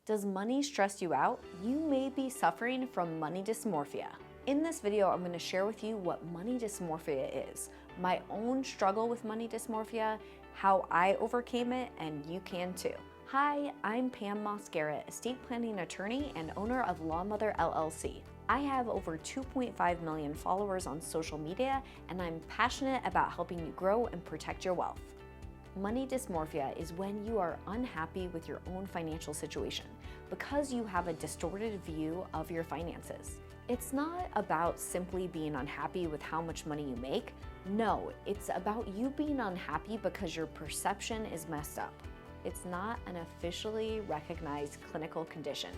Does money stress you out? You may be suffering from money dysmorphia. In this video, I'm going to share with you what money dysmorphia is, my own struggle with money dysmorphia, how I overcame it, and you can too. Hi, I'm Pam Mosquera, estate planning attorney and owner of Lawmother LLC. I have over 2.5 million followers on social media, and I'm passionate about helping you grow and protect your wealth. Money dysmorphia is when you are unhappy with your own financial situation because you have a distorted view of your finances. It's not about simply being unhappy with how much money you make. No, it's about you being unhappy because your perception is messed up. It's not an officially recognized clinical condition,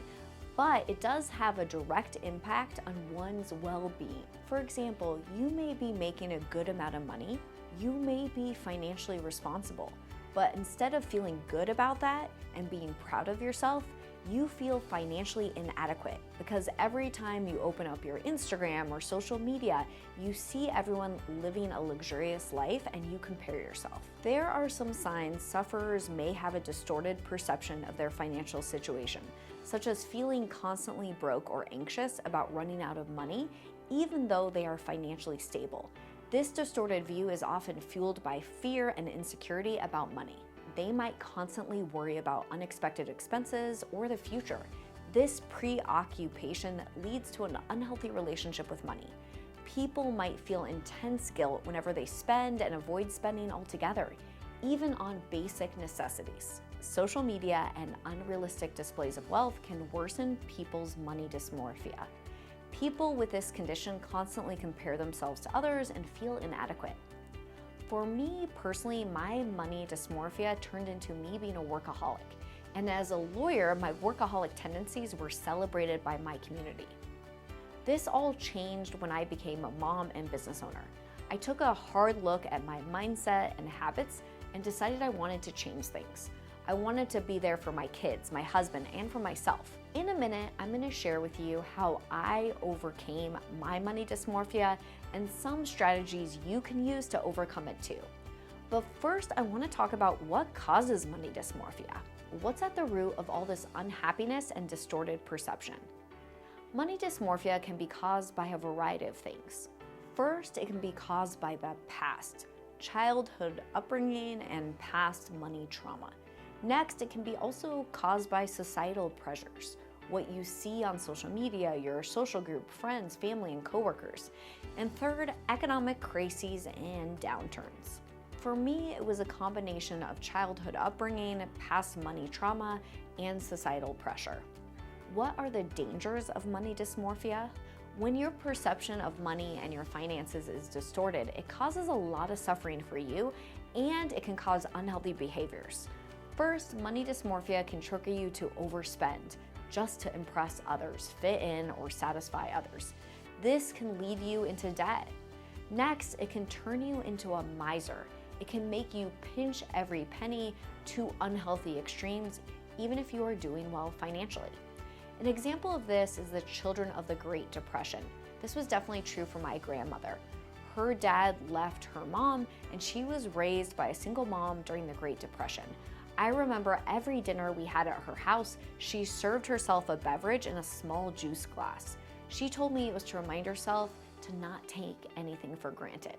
but it does have a direct impact on one's well-being. For example, you may be making a good amount of money, you may be financially responsible, but instead of feeling good about that and being proud of yourself, you feel financially inadequate because every time you open up your Instagram or social media, you see everyone living a luxurious life and you compare yourself. There are some signs sufferers may have a distorted perception of their financial situation, such as feeling constantly broke or anxious about running out of money, even though they are financially stable. This distorted view is often fueled by fear and insecurity about money. They might constantly worry about unexpected expenses or the future. This preoccupation leads to an unhealthy relationship with money. People might feel intense guilt whenever they spend and avoid spending altogether, even on basic necessities. Social media and unrealistic displays of wealth can worsen people's money dysmorphia. People with this condition constantly compare themselves to others and feel inadequate. For me personally, my money dysmorphia turned into me being a workaholic. And as a lawyer, my workaholic tendencies were celebrated by my community. This all changed when I became a mom and business owner. I took a hard look at my mindset and habits and decided I wanted to change things. I wanted to be there for my kids, my husband, and for myself. In a minute, I'm going to share with you how I overcame my money dysmorphia and some strategies you can use to overcome it too. But first, I want to talk about what causes money dysmorphia. What's at the root of all this unhappiness and distorted perception? Money dysmorphia can be caused by a variety of things. First, it can be caused by the past, childhood upbringing, and past money trauma. Next, it can be also caused by societal pressures, what you see on social media, your social group, friends, family, and coworkers. And third, economic crises and downturns. For me, it was a combination of childhood upbringing, past money trauma, and societal pressure. What are the dangers of money dysmorphia? When your perception of money and your finances is distorted, it causes a lot of suffering for you, and it can cause unhealthy behaviors. First, money dysmorphia can trigger you to overspend just to impress others, fit in, or satisfy others. This can lead you into debt. Next, it can turn you into a miser. It can make you pinch every penny to unhealthy extremes, even if you are doing well financially. An example of this is the children of the Great Depression. This was definitely true for my grandmother. Her dad left her mom, and she was raised by a single mom during the Great Depression. I remember every dinner we had at her house, she served herself a beverage in a small juice glass. She told me it was to remind herself to not take anything for granted.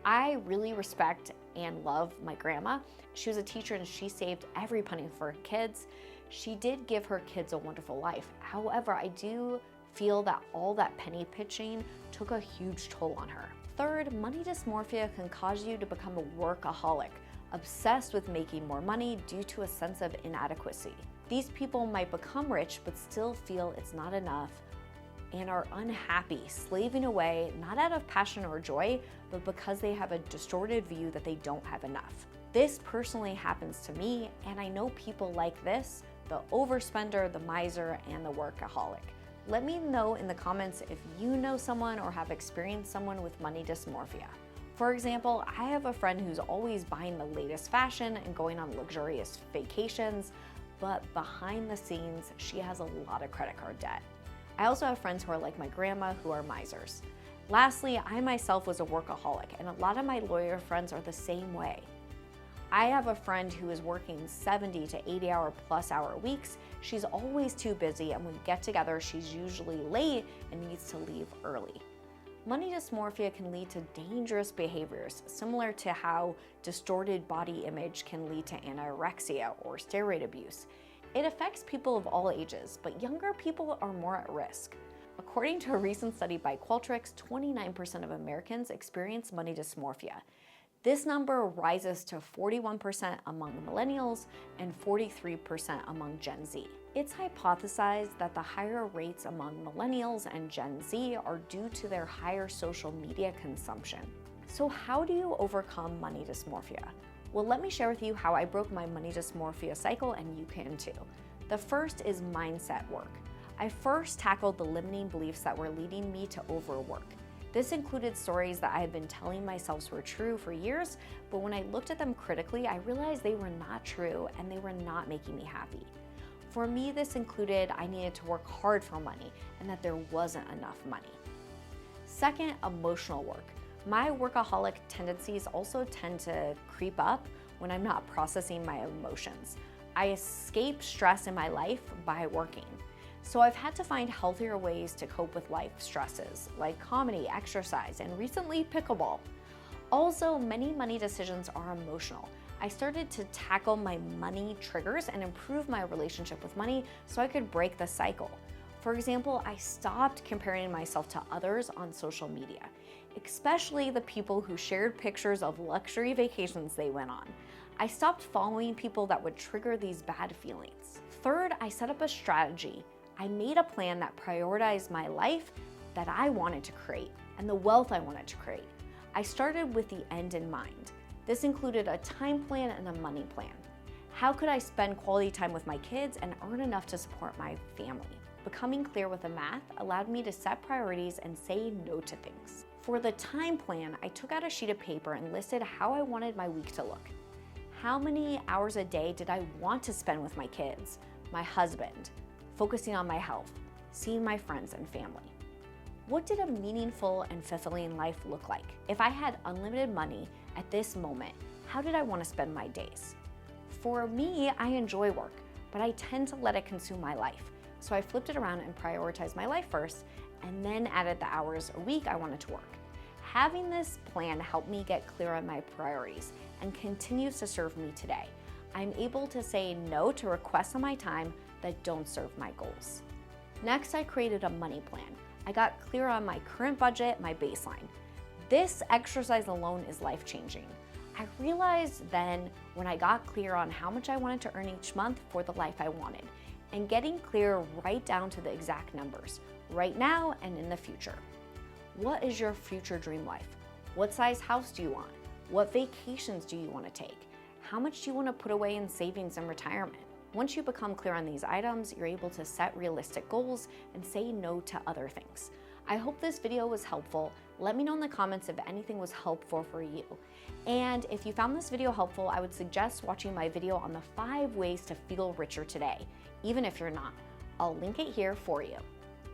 I really respect and love my grandma. She was a teacher and she saved every penny for her kids. She did give her kids a wonderful life. However, I do feel that all that penny pitching took a huge toll on her. Third, money dysmorphia can cause you to become a workaholic, obsessed with making more money due to a sense of inadequacy. These people might become rich but still feel it's not enough and are unhappy, slaving away, not out of passion or joy, but because they have a distorted view that they don't have enough. This personally happens to me, and I know people like this, the overspender, the miser, and the workaholic. Let me know in the comments if you know someone or have experienced someone with money dysmorphia. For example, I have a friend who's always buying the latest fashion and going on luxurious vacations, but behind the scenes, she has a lot of credit card debt. I also have friends who are like my grandma who are misers. Lastly, I myself was a workaholic, and a lot of my lawyer friends are the same way. I have a friend who is working 70 to 80 hour weeks. She's always too busy, and when we get together, she's usually late and needs to leave early. Money dysmorphia can lead to dangerous behaviors, similar to how distorted body image can lead to anorexia or steroid abuse. It affects people of all ages, but younger people are more at risk. According to a recent study by Qualtrics, 29% of Americans experience money dysmorphia. This number rises to 41% among millennials and 43% among Gen Z. It's hypothesized that the higher rates among millennials and Gen Z are due to their higher social media consumption. So how do you overcome money dysmorphia? Well, let me share with you how I broke my money dysmorphia cycle, and you can too. The first is mindset work. I first tackled the limiting beliefs that were leading me to overwork. This included stories that I had been telling myself were true for years, but when I looked at them critically, I realized they were not true and they were not making me happy. For me, this included I needed to work hard for money and that there wasn't enough money. Second, emotional work. My workaholic tendencies also tend to creep up when I'm not processing my emotions. I escape stress in my life by working. So I've had to find healthier ways to cope with life stresses, like comedy, exercise, and recently pickleball. Also, many money decisions are emotional. I started to tackle my money triggers and improve my relationship with money so I could break the cycle. For example, I stopped comparing myself to others on social media, especially the people who shared pictures of luxury vacations they went on. I stopped following people that would trigger these bad feelings. Third, I set up a strategy. I made a plan that prioritized my life that I wanted to create and the wealth I wanted to create. I started with the end in mind. This included a time plan and a money plan. How could I spend quality time with my kids and earn enough to support my family? Becoming clear with the math allowed me to set priorities and say no to things. For the time plan, I took out a sheet of paper and listed how I wanted my week to look. How many hours a day did I want to spend with my kids, my husband, focusing on my health, seeing my friends and family? What did a meaningful and fulfilling life look like? If I had unlimited money at this moment, how did I want to spend my days? For me, I enjoy work, but I tend to let it consume my life. So I flipped it around and prioritized my life first, and then added the hours a week I wanted to work. Having this plan helped me get clear on my priorities and continues to serve me today. I'm able to say no to requests on my time that don't serve my goals. Next, I created a money plan. I got clear on my current budget, my baseline. This exercise alone is life-changing. I realized then when I got clear on how much I wanted to earn each month for the life I wanted, and getting clear right down to the exact numbers, right now and in the future. What is your future dream life? What size house do you want? What vacations do you want to take? How much do you want to put away in savings and retirement? Once you become clear on these items, you're able to set realistic goals and say no to other things. I hope this video was helpful. Let me know in the comments if anything was helpful for you. And if you found this video helpful, I would suggest watching my video on the 5 ways to feel richer today, even if you're not. I'll link it here for you.